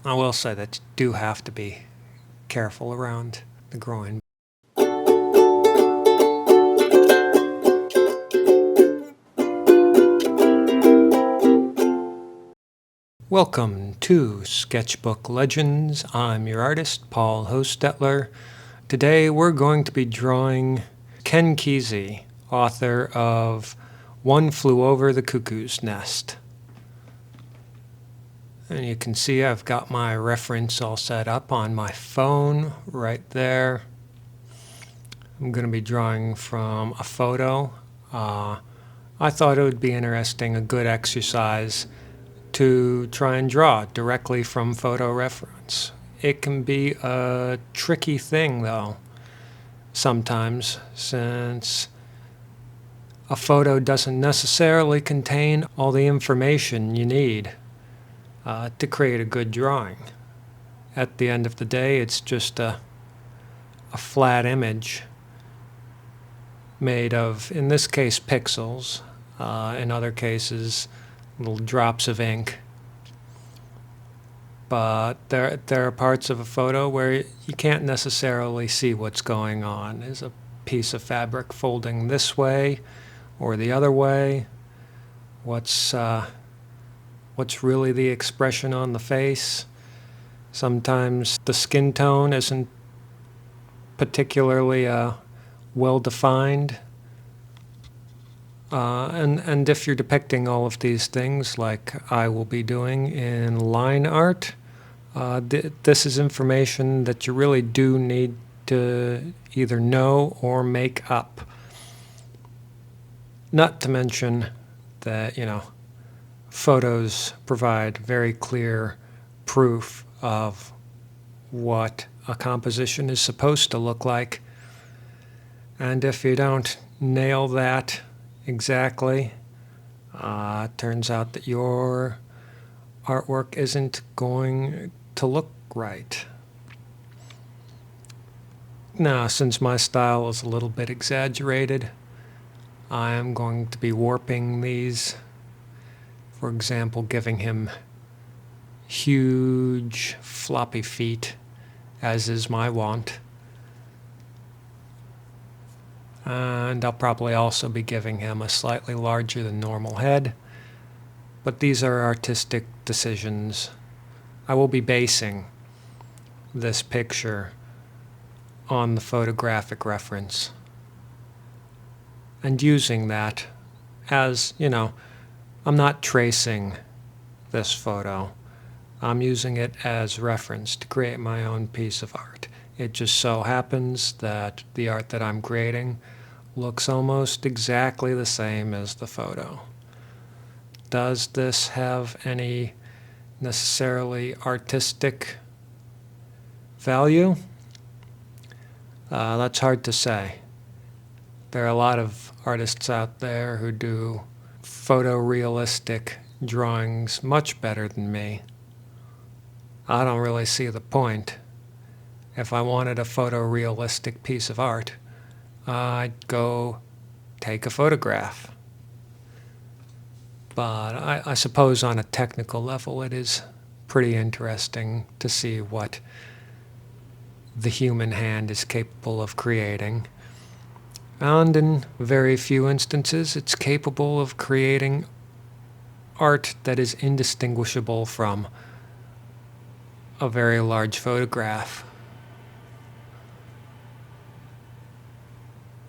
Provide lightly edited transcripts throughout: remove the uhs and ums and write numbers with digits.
I will say that you do have to be careful around the groin. Welcome to Sketchbook Legends. I'm your artist, Paul Hostetler. Today we're going to be drawing Ken Kesey, author of One Flew Over the Cuckoo's Nest. And you can see I've got my reference all set up on my phone right there. I'm going to be drawing from a photo. I thought it would be interesting, a good exercise to try and draw directly from photo reference. It can be a tricky thing, though, sometimes, since a photo doesn't necessarily contain all the information you need to create a good drawing. At the end of the day, it's just a flat image made of, in this case, pixels, in other cases, little drops of ink. But there are parts of a photo where you can't necessarily see what's going on. Is a piece of fabric folding this way or the other way? What's really the expression on the face? Sometimes the skin tone isn't particularly well defined. And if you're depicting all of these things like I will be doing in line art, this is information that you really do need to either know or make up. Not to mention that, photos provide very clear proof of what a composition is supposed to look like. And if you don't nail that exactly, it turns out that your artwork isn't going to look right. Now, since my style is a little bit exaggerated, I am going to be warping these. For example, giving him huge floppy feet, as is my wont. And I'll probably also be giving him a slightly larger than normal head. But these are artistic decisions. I will be basing this picture on the photographic reference and using that as, I'm not tracing this photo. I'm using it as reference to create my own piece of art. It just so happens that the art that I'm creating looks almost exactly the same as the photo. Does this have any necessarily artistic value? That's hard to say. There are a lot of artists out there who do photorealistic drawings much better than me. I don't really see the point. If I wanted a photorealistic piece of art, I'd go take a photograph. But I suppose on a technical level it is pretty interesting to see what the human hand is capable of creating. And in very few instances, it's capable of creating art that is indistinguishable from a very large photograph.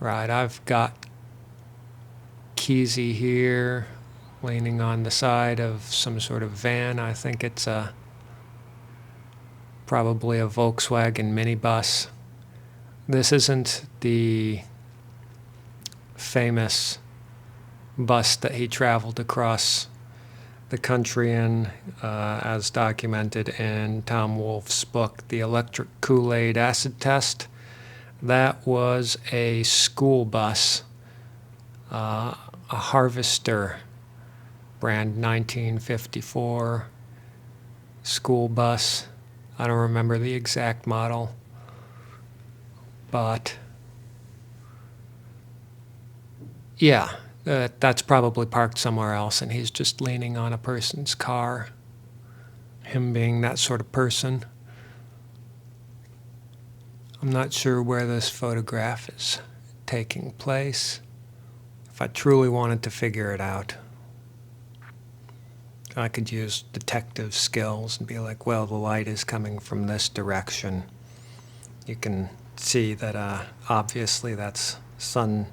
Right, I've got Kesey here leaning on the side of some sort of van. I think it's probably a Volkswagen minibus. This isn't the famous bus that he traveled across the country in, as documented in Tom Wolfe's book, The Electric Kool-Aid Acid Test. That was a school bus, a Harvester brand 1954 school bus. I don't remember the exact model, but yeah, that's probably parked somewhere else and he's just leaning on a person's car. him being that sort of person. I'm not sure where this photograph is taking place. If I truly wanted to figure it out, I could use detective skills and be like, well, the light is coming from this direction. You can see that obviously that's sun,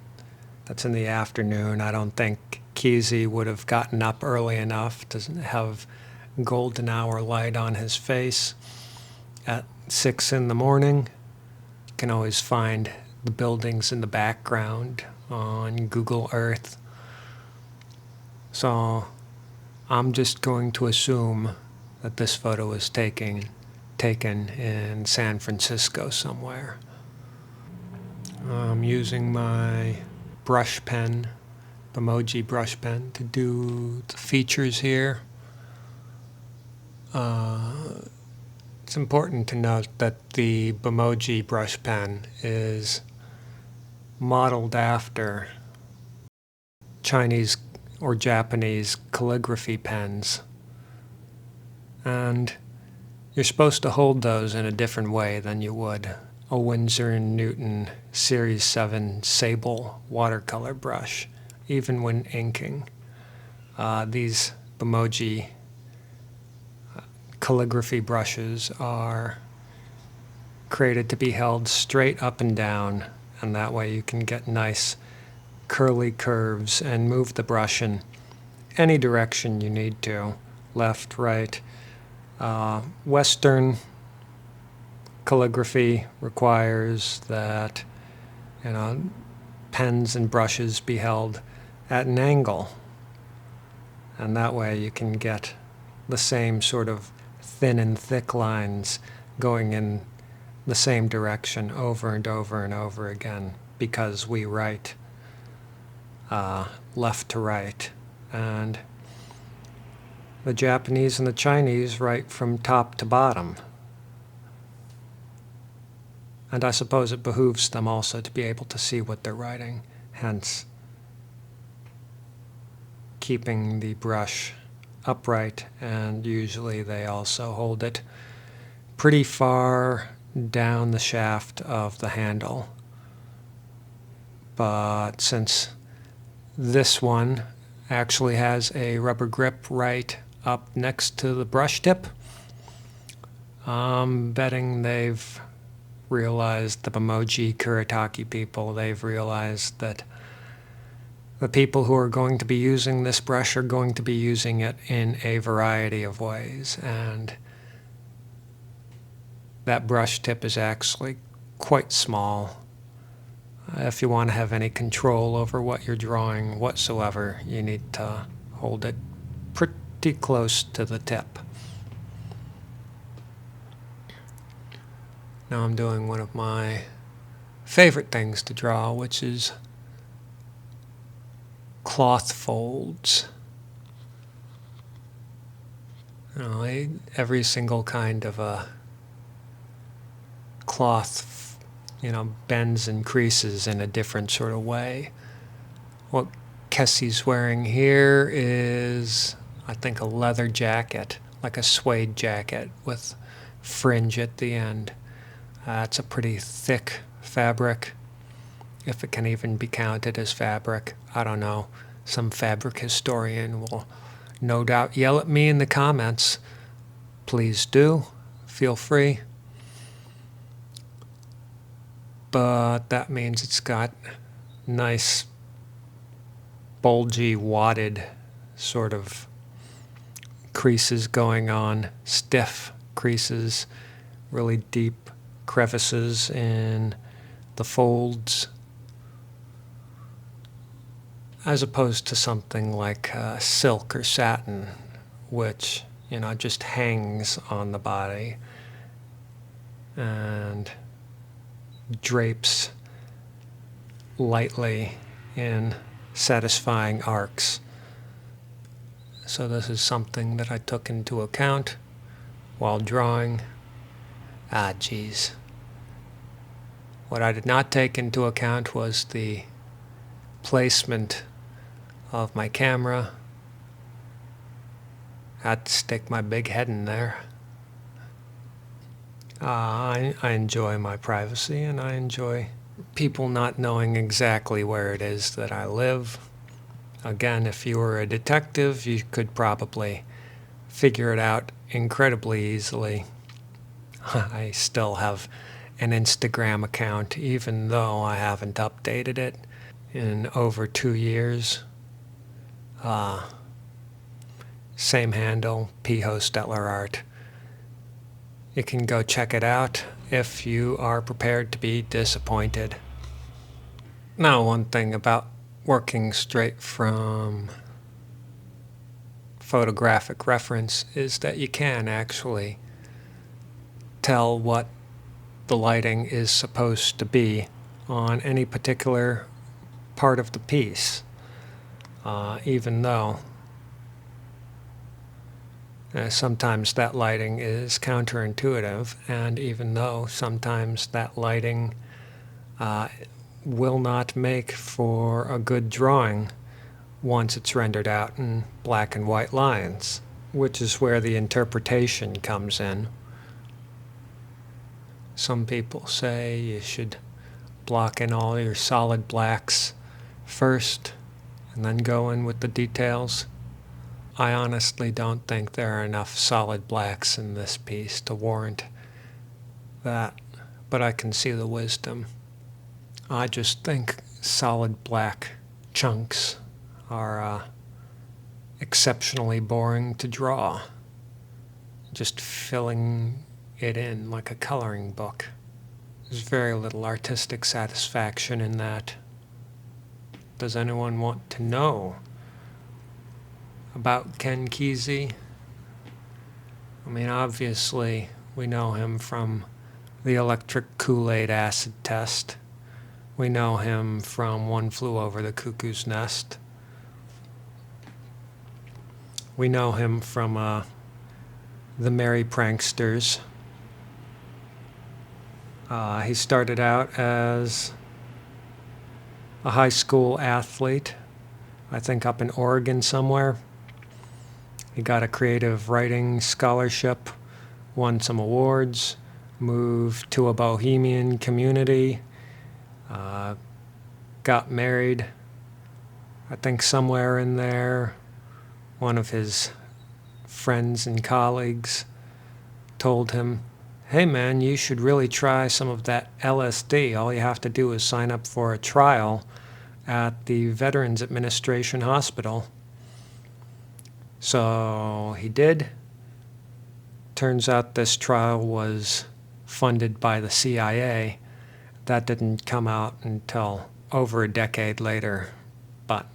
that's in the afternoon. I don't think Kesey would have gotten up early enough to have golden hour light on his face at 6 in the morning. You can always find the buildings in the background on Google Earth. So I'm just going to assume that this photo was taken in San Francisco somewhere. I'm using my brush pen, Bimoji brush pen, to do the features here. It's important to note that the Bimoji brush pen is modeled after Chinese or Japanese calligraphy pens, and you're supposed to hold those in a different way than you would a Winsor & Newton Series 7 Sable watercolor brush, even when inking. These Bimoji calligraphy brushes are created to be held straight up and down, and that way you can get nice curly curves and move the brush in any direction you need to, left, right. Western calligraphy requires that, pens and brushes be held at an angle, and that way you can get the same sort of thin and thick lines going in the same direction over and over and over again, because we write left to right, and the Japanese and the Chinese write from top to bottom. And I suppose it behooves them also to be able to see what they're writing, hence keeping the brush upright, and usually they also hold it pretty far down the shaft of the handle. But since this one actually has a rubber grip right up next to the brush tip, I'm betting they've realized, the Bimoji Kuretake people, they've realized that the people who are going to be using this brush are going to be using it in a variety of ways, and that brush tip is actually quite small. If you want to have any control over what you're drawing whatsoever, you need to hold it pretty close to the tip. Now I'm doing one of my favorite things to draw, which is cloth folds. Every single kind of a cloth bends and creases in a different sort of way. What Kesey's wearing here is, I think, a leather jacket, like a suede jacket with fringe at the end. It's a pretty thick fabric, if it can even be counted as fabric. I don't know. Some fabric historian will no doubt yell at me in the comments. Please do. Feel free. But that means it's got nice, bulgy, wadded sort of creases going on, stiff creases, really deep crevices in the folds, as opposed to something like silk or satin, which, just hangs on the body and drapes lightly in satisfying arcs. So this is something that I took into account while drawing. Geez. What I did not take into account was the placement of my camera. I had to stick my big head in there. I enjoy my privacy, and I enjoy people not knowing exactly where it is that I live. Again, if you were a detective, you could probably figure it out incredibly easily. I still have an Instagram account, even though I haven't updated it in over 2 years. Same handle, phostetlerart. You can go check it out if you are prepared to be disappointed. Now, one thing about working straight from photographic reference is that you can actually tell what the lighting is supposed to be on any particular part of the piece, even though sometimes that lighting is counterintuitive, and even though sometimes that lighting will not make for a good drawing once it's rendered out in black and white lines, which is where the interpretation comes in. Some people say you should block in all your solid blacks first and then go in with the details. I honestly don't think there are enough solid blacks in this piece to warrant that, but I can see the wisdom. I just think solid black chunks are exceptionally boring to draw. Just filling it in like a coloring book. There's very little artistic satisfaction in that. Does anyone want to know about Ken Kesey? I mean, obviously, we know him from the electric Kool-Aid acid test. We know him from One Flew Over the Cuckoo's Nest. We know him from The Merry Pranksters. He started out as a high school athlete, I think up in Oregon somewhere. He got a creative writing scholarship, won some awards, moved to a bohemian community, got married. I think somewhere in there, one of his friends and colleagues told him, "Hey man, you should really try some of that LSD. All you have to do is sign up for a trial at the Veterans Administration Hospital." So he did. Turns out this trial was funded by the CIA. That didn't come out until over a decade later, but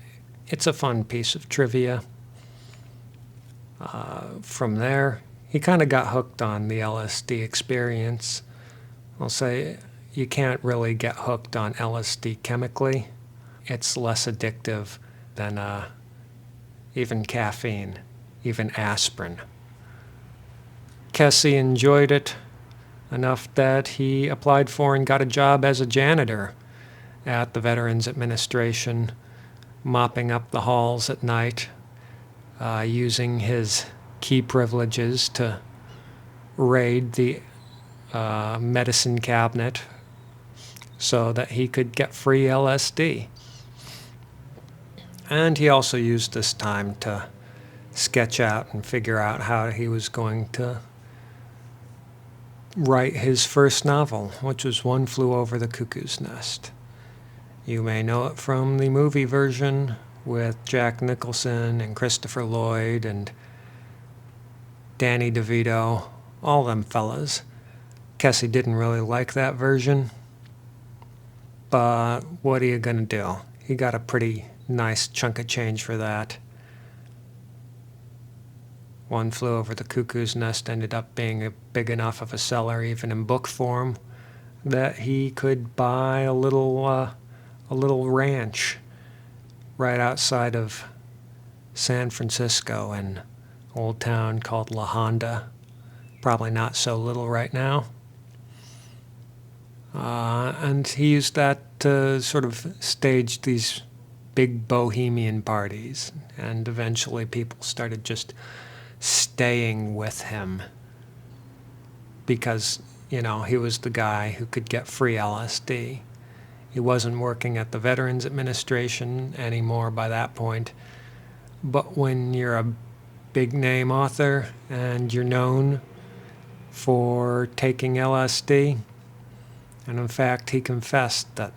it's a fun piece of trivia. From there, he kind of got hooked on the LSD experience. I'll say you can't really get hooked on LSD chemically. It's less addictive than even caffeine, even aspirin. Kesey enjoyed it enough that he applied for and got a job as a janitor at the Veterans Administration, mopping up the halls at night, using his key privileges to raid the medicine cabinet so that he could get free LSD. And he also used this time to sketch out and figure out how he was going to write his first novel, which was One Flew Over the Cuckoo's Nest. You may know it from the movie version with Jack Nicholson and Christopher Lloyd and Danny DeVito, all them fellas. Kesey didn't really like that version, but what are you gonna do? He got a pretty nice chunk of change for that. One Flew Over the Cuckoo's Nest ended up being big enough of a seller, even in book form, that he could buy a little ranch right outside of San Francisco, an old town called La Honda. Probably not so little right now. And he used that to sort of stage these big bohemian parties, and eventually people started just staying with him because, he was the guy who could get free LSD. He wasn't working at the Veterans Administration anymore by that point. But when you're a big name author and you're known for taking LSD, and in fact he confessed that,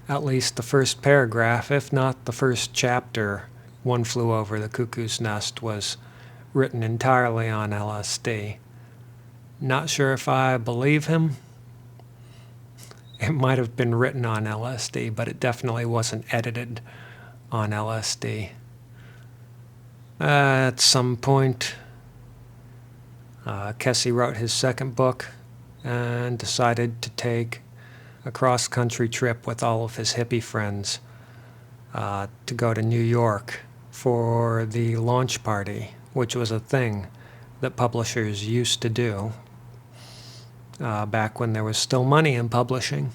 at least the first paragraph, if not the first chapter, One Flew Over the Cuckoo's Nest, was written entirely on LSD. Not sure if I believe him. It might have been written on LSD, but it definitely wasn't edited on LSD. At some point, Kesey wrote his second book and decided to take a cross-country trip with all of his hippie friends to go to New York for the launch party, which was a thing that publishers used to do back when there was still money in publishing.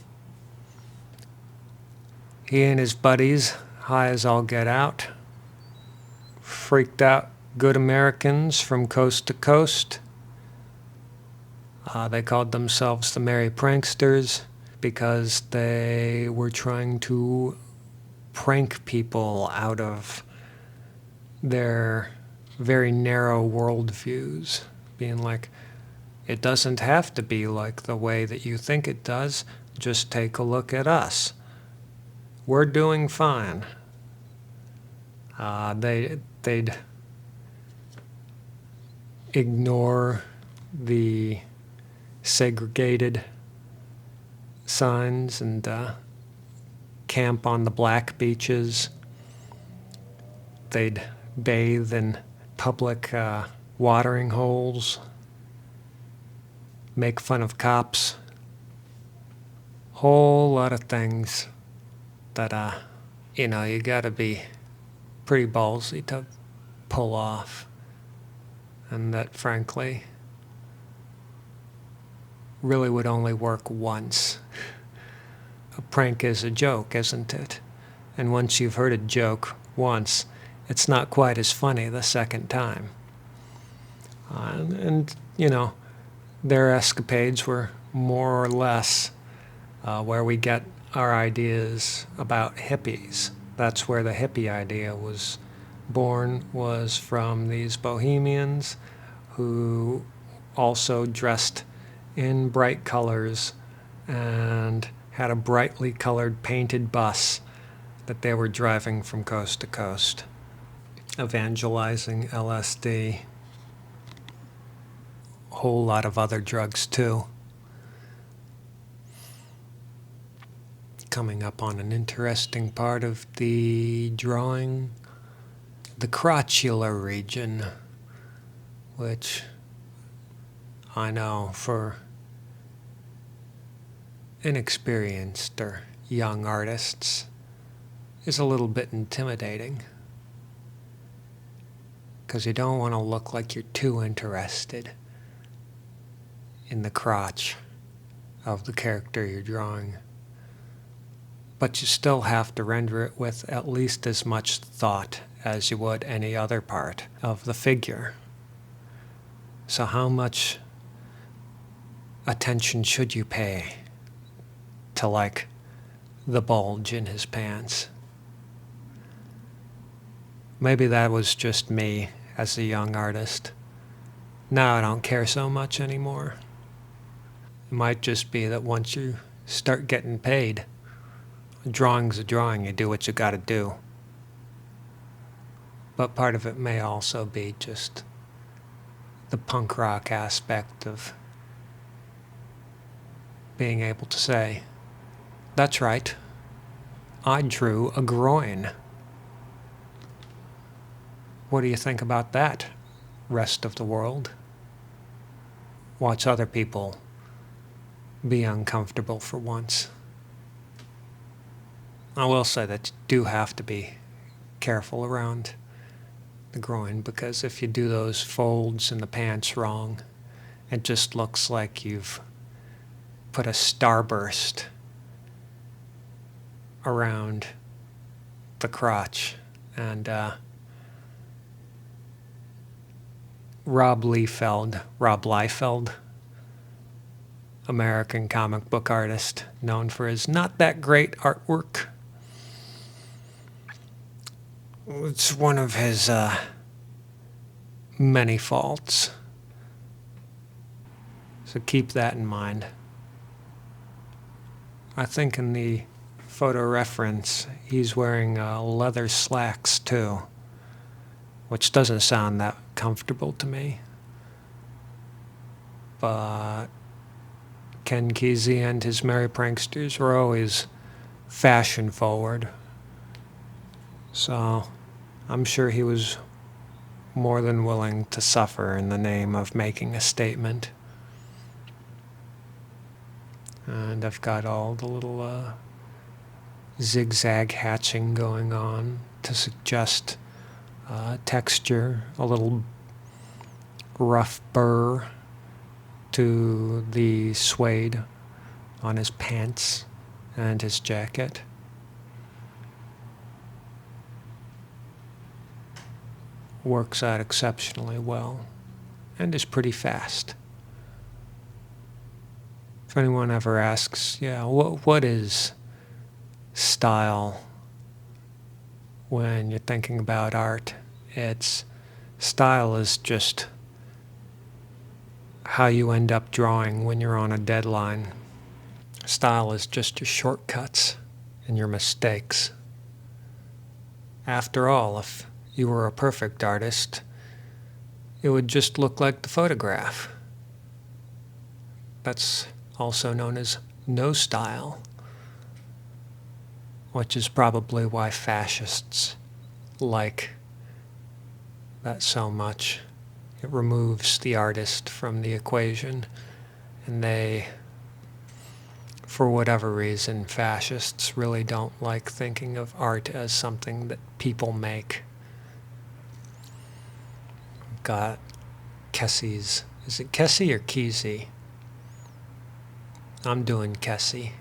He and his buddies, high as all get out, freaked out good Americans from coast to coast. They called themselves the Merry Pranksters because they were trying to prank people out of their very narrow worldviews, being like, it doesn't have to be like the way that you think it does. Just take a look at us. We're doing fine. They'd ignore the segregated signs and camp on the black beaches. They'd bathe in public watering holes, make fun of cops, whole lot of things that you gotta be pretty ballsy to pull off, and that frankly really would only work once. A prank is a joke, isn't it? And once you've heard a joke once, it's not quite as funny the second time. Their escapades were more or less where we get our ideas about hippies. That's where the hippie idea was born, was from these bohemians who also dressed in bright colors and had a brightly colored painted bus that they were driving from coast to coast, evangelizing LSD, a whole lot of other drugs too. Coming up on an interesting part of the drawing, the crotchular region, which I know for inexperienced or young artists is a little bit intimidating, because you don't want to look like you're too interested in the crotch of the character you're drawing. But you still have to render it with at least as much thought as you would any other part of the figure. So how much attention should you pay to, like, the bulge in his pants? Maybe that was just me as a young artist. Now I don't care so much anymore. It might just be that once you start getting paid, a drawing's a drawing, you do what you gotta do. But part of it may also be just the punk rock aspect of being able to say, that's right, I drew a groin. What do you think about that, rest of the world? Watch other people be uncomfortable for once. I will say that you do have to be careful around the groin, because if you do those folds in the pants wrong, it just looks like you've put a starburst around the crotch. And Rob Liefeld, American comic book artist known for his not that great artwork. It's one of his many faults. So keep that in mind. I think in the photo reference, he's wearing leather slacks too, which doesn't sound that comfortable to me. But Ken Kesey and his Merry Pranksters were always fashion forward. So I'm sure he was more than willing to suffer in the name of making a statement. And I've got all the little zigzag hatching going on to suggest texture, a little rough burr to the suede on his pants and his jacket. Works out exceptionally well and is pretty fast. If anyone ever asks, what is style when you're thinking about art? Style is just how you end up drawing when you're on a deadline. Style is just your shortcuts and your mistakes. After all, if you were a perfect artist, it would just look like the photograph. That's also known as no style, which is probably why fascists like that so much. It removes the artist from the equation, and they, for whatever reason, fascists really don't like thinking of art as something that people make. Got Kesey's, is it Kesey or Kesey? I'm doing Kesey,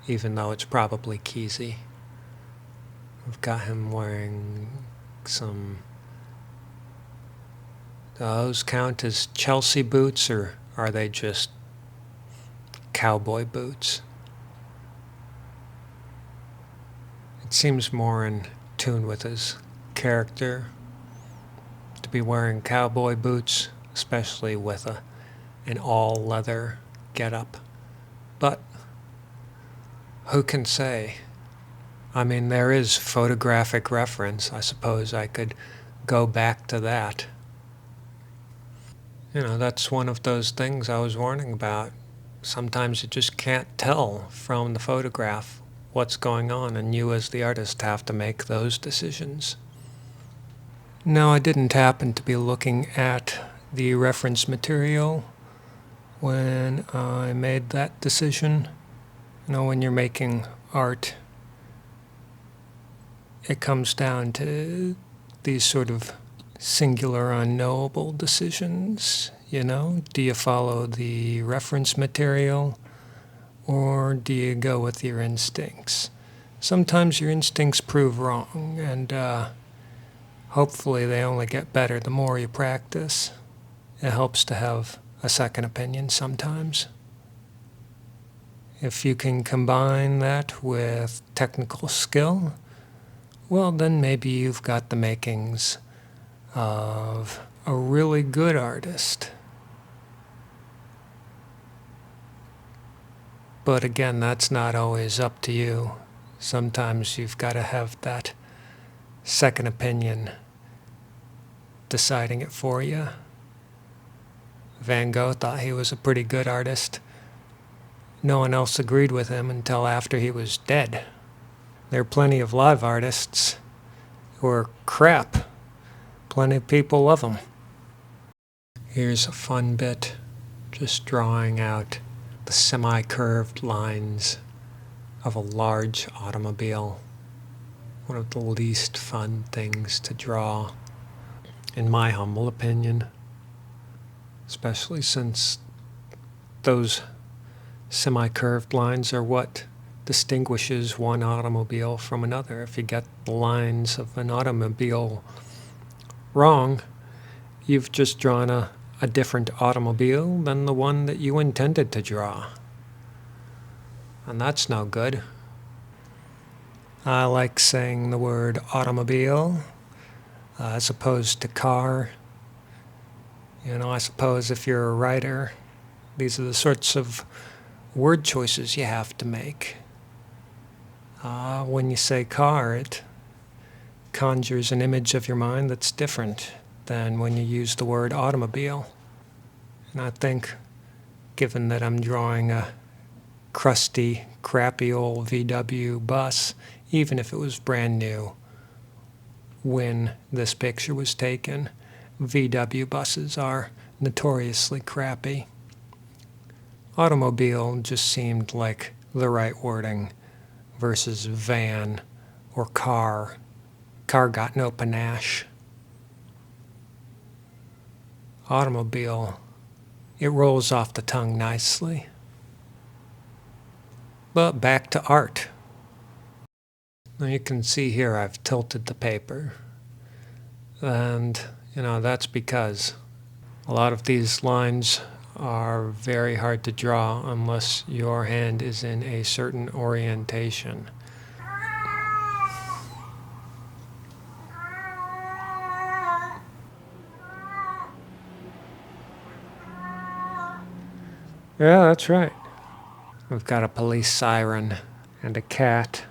even though it's probably Kesey. I've got him wearing some, those count as Chelsea boots, or are they just cowboy boots? It seems more in tune with his character to be wearing cowboy boots, especially with an all-leather getup. But who can say? I mean, there is photographic reference. I suppose I could go back to that. That's one of those things I was warning about. Sometimes you just can't tell from the photograph what's going on, and you as the artist have to make those decisions. No, I didn't happen to be looking at the reference material when I made that decision. When you're making art, it comes down to these sort of singular, unknowable decisions. Do you follow the reference material, or do you go with your instincts? Sometimes your instincts prove wrong, and hopefully they only get better the more you practice. It helps to have a second opinion sometimes. If you can combine that with technical skill, well, then maybe you've got the makings of a really good artist. But again, that's not always up to you. Sometimes you've got to have that second opinion deciding it for you. Van Gogh thought he was a pretty good artist. No one else agreed with him until after he was dead. There are plenty of live artists who are crap. Plenty of people love them. Here's a fun bit, just drawing out the semi-curved lines of a large automobile. One of the least fun things to draw, in my humble opinion. Especially since those semi-curved lines are what distinguishes one automobile from another. If you get the lines of an automobile wrong, you've just drawn a a different automobile than the one that you intended to draw. And that's no good. I like saying the word automobile as opposed to car. You know, I suppose if you're a writer, these are the sorts of word choices you have to make. When you say car, it conjures an image of your mind that's different than when you use the word automobile. And I think, given that I'm drawing a crusty, crappy old VW bus, even if it was brand new when this picture was taken, VW buses are notoriously crappy. Automobile just seemed like the right wording versus van or car. Car got no panache. Automobile, it rolls off the tongue nicely. But back to art. Now you can see here I've tilted the paper. And, that's because a lot of these lines are very hard to draw unless your hand is in a certain orientation. Yeah, that's right. We've got a police siren and a cat.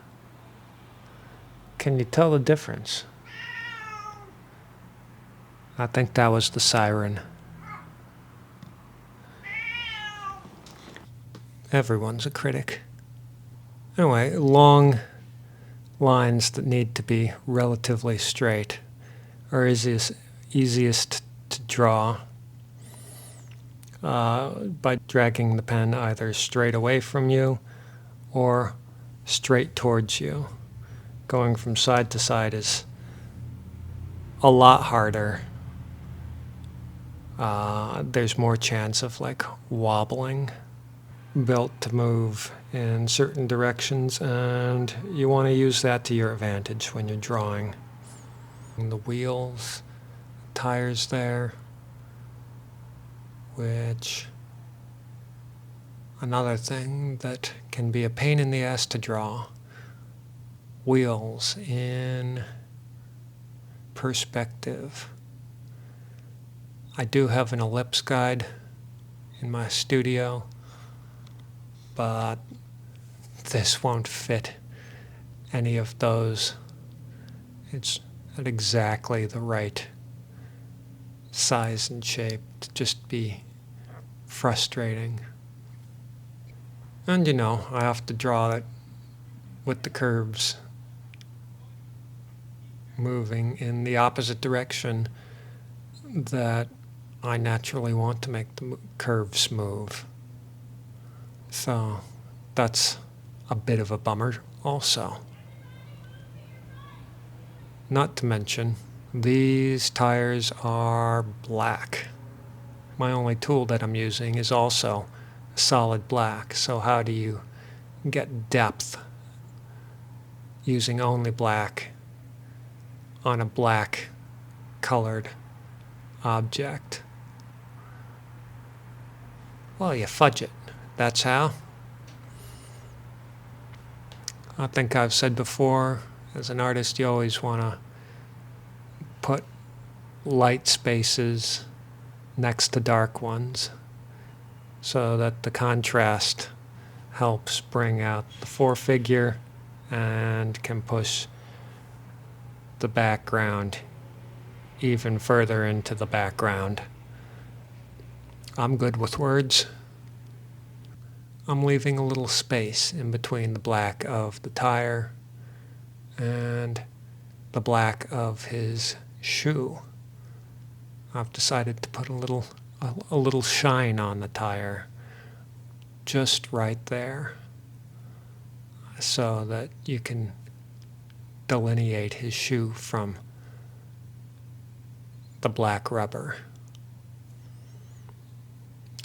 Can you tell the difference? I think that was the siren. Everyone's a critic. Anyway, long lines that need to be relatively straight are easiest to draw by dragging the pen either straight away from you or straight towards you. Going from side to side is a lot harder. There's more chance of wobbling. Built to move in certain directions, and you want to use that to your advantage when you're drawing. The wheels, tires there, which another thing that can be a pain in the ass to draw. Wheels in perspective. I do have an ellipse guide in my studio, but this won't fit any of those. It's at exactly the right size and shape to just be frustrating. And I have to draw it with the curves moving in the opposite direction that I naturally want to make the curves move. So that's a bit of a bummer also. Not to mention, these tires are black. My only tool that I'm using is also solid black. So how do you get depth using only black on a black colored object? Well, you fudge it. That's how. I think I've said before, as an artist, you always want to put light spaces next to dark ones so that the contrast helps bring out the forefigure and can push the background even further into the background. I'm good with words. I'm leaving a little space in between the black of the tire and the black of his shoe. I've decided to put a little shine on the tire just right there so that you can delineate his shoe from the black rubber.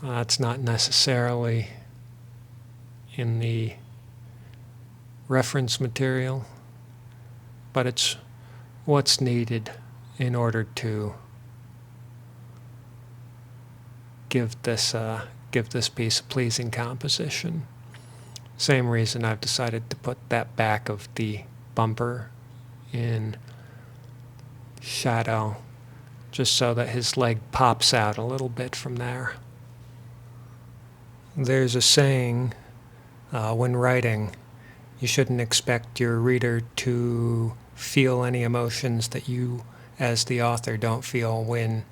That's not necessarily in the reference material, but it's what's needed in order to give this piece a pleasing composition. Same reason I've decided to put that back of the bumper in shadow, just so that his leg pops out a little bit from there. There's a saying when writing, you shouldn't expect your reader to feel any emotions that you, as the author, don't feel when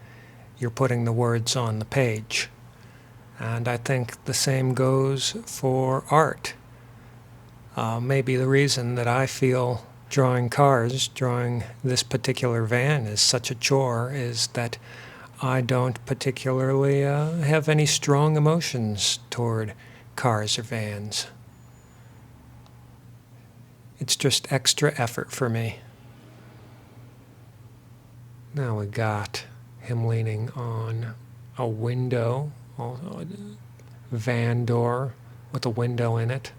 you're putting the words on the page. And I think the same goes for art. Maybe the reason that I feel drawing cars, drawing this particular van is such a chore is that I don't particularly have any strong emotions toward cars or vans. It's just extra effort for me. Now we got him leaning on a window, also a van door with a window in it,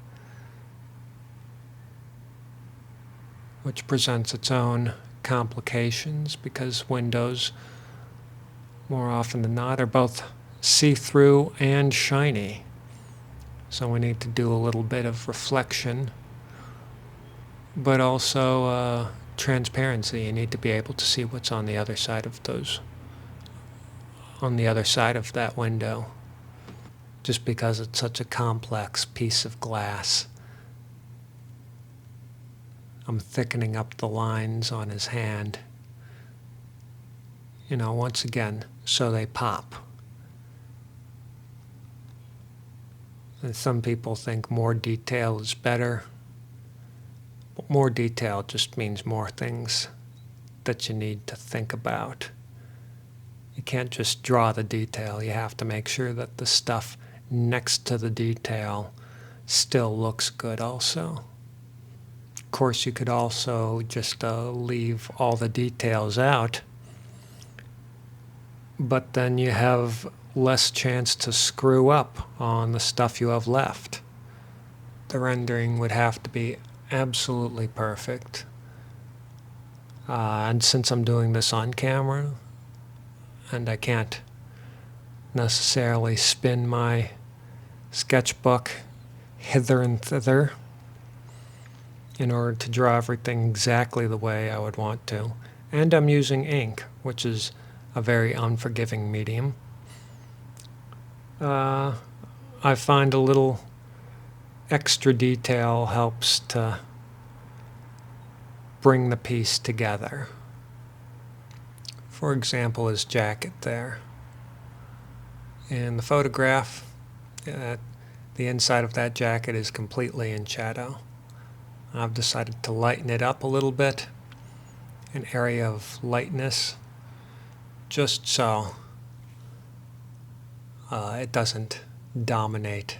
which presents its own complications because windows, more often than not, are both see-through and shiny. So we need to do a little bit of reflection, but also transparency. You need to be able to see what's on the other side of that window, just because it's such a complex piece of glass. I'm thickening up the lines on his hand, once again, so they pop. And some people think more detail is better, but more detail just means more things that you need to think about. You can't just draw the detail. You have to make sure that the stuff next to the detail still looks good also. Of course, you could also just leave all the details out, but then you have less chance to screw up on the stuff you have left. The rendering would have to be absolutely perfect. And since I'm doing this on camera, and I can't necessarily spin my sketchbook hither and thither in order to draw everything exactly the way I would want to. And I'm using ink, which is a very unforgiving medium. I find a little extra detail helps to bring the piece together. For example, his jacket there. In the photograph, the inside of that jacket is completely in shadow. I've decided to lighten it up a little bit, an area of lightness, just so it doesn't dominate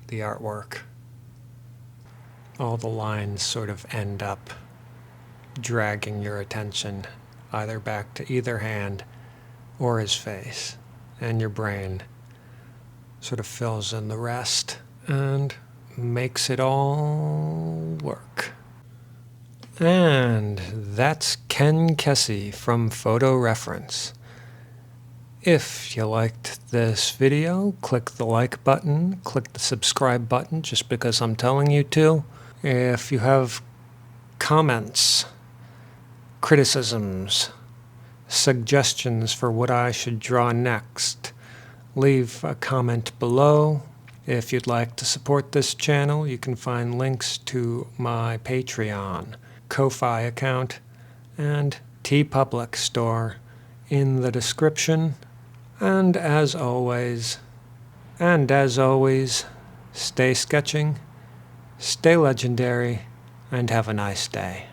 the artwork. All the lines sort of end up dragging your attention either back to either hand or his face, and your brain sort of fills in the rest and makes it all work. And that's Ken Kesey from Photo Reference. If you liked this video, click the like button, click the subscribe button just because I'm telling you to. If you have comments, criticisms, suggestions for what I should draw next, leave a comment below. If you'd like to support this channel, you can find links to my Patreon, Ko-Fi account, and TeePublic store in the description. And as always, stay sketching, stay legendary, and have a nice day.